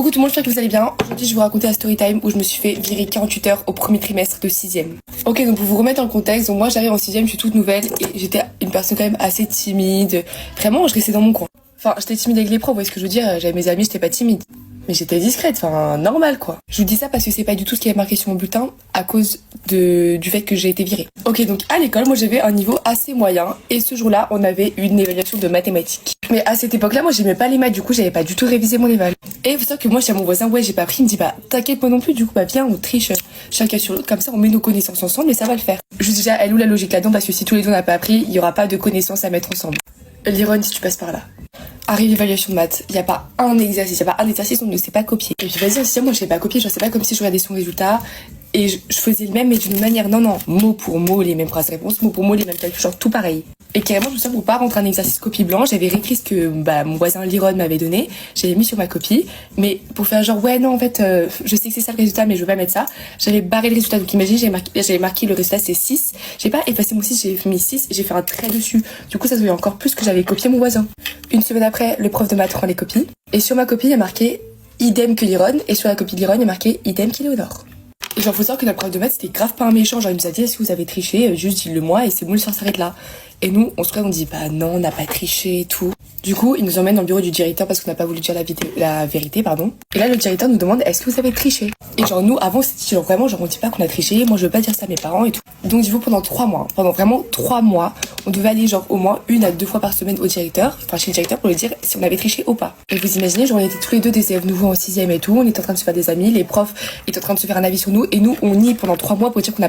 Coucou tout le monde, j'espère que vous allez bien. Aujourd'hui je vais vous raconter la story time où je me suis fait virer 48 heures au premier trimestre de 6ème. Ok, donc pour vous remettre dans le contexte, donc moi j'arrive en 6ème, je suis toute nouvelle et j'étais une personne quand même assez timide. Vraiment, je restais dans mon coin. Enfin, j'étais timide avec les profs, vous voyez ce que je veux dire. J'avais mes amis, j'étais pas timide. Mais j'étais discrète, enfin normal quoi. Je vous dis ça parce que c'est pas du tout ce qui est marqué sur mon bulletin à cause du fait que j'ai été virée. Ok, donc à l'école, moi j'avais un niveau assez moyen et ce jour-là, on avait une évaluation de mathématiques. Mais à cette époque-là, moi j'aimais pas les maths, du coup j'avais pas du tout révisé mon éval. Et vous savez que moi chez mon voisin, ouais j'ai pas pris, il me dit bah t'inquiète moi non plus, du coup bah viens on triche chacun sur l'autre, comme ça on met nos connaissances ensemble et ça va le faire. Je vous dis déjà, elle est où la logique là-dedans parce que si tous les deux on n'a pas appris, il y aura pas de connaissances à mettre ensemble. L'ironie si tu passes par là. Arrive l'évaluation de maths, il y a pas un exercice, on ne sait pas copier. Et puis vas-y aussi, moi je sais pas copier, je sais pas comme si je regardais son résultat et je faisais le même mais d'une manière, non, mot pour mot, les mêmes phrases réponses, mot pour mot, les mêmes calculs, genre tout pareil. Et carrément, je me souviens pour pas rentrer un exercice copie blanche, j'avais réécrit ce que mon voisin Liron m'avait donné, j'avais mis sur ma copie, mais pour faire genre ouais non en fait je sais que c'est ça le résultat mais je veux pas mettre ça, j'avais barré le résultat, donc imagine j'avais marqué le résultat c'est 6, j'ai pas effacé mon 6, j'ai mis 6, j'ai fait un trait dessus, du coup ça se voyait encore plus que j'avais copié mon voisin. Une semaine après, le prof de maths rend les copies, et sur ma copie il y a marqué idem que Liron, et sur la copie de Liron il y a marqué idem qu'Éléonore. Et genre faut savoir que notre prof de maths c'était grave pas un méchant, genre il nous a dit est-ce que vous avez triché, juste dites-le moi et c'est bon, l'histoire s'arrête là. Et nous on se regarde, on dit bah non on n'a pas triché et tout. Du coup il nous emmène dans le bureau du directeur parce qu'on n'a pas voulu dire la vérité pardon. Et là le directeur nous demande est-ce que vous avez triché. Et genre nous avant c'était genre vraiment genre on dit pas qu'on a triché, moi je veux pas dire ça à mes parents et tout. Donc du coup pendant 3 mois, pendant vraiment 3 mois, on devait aller genre au moins 1 à 2 fois par semaine au directeur, enfin chez le directeur pour lui dire si on avait triché ou pas. Et vous imaginez genre on était tous les deux des élèves nouveaux en 6ème et tout, on était en train de se faire des amis, les profs étaient en train de se faire un avis sur nous et nous on nie pendant 3 mois pour dire qu'on a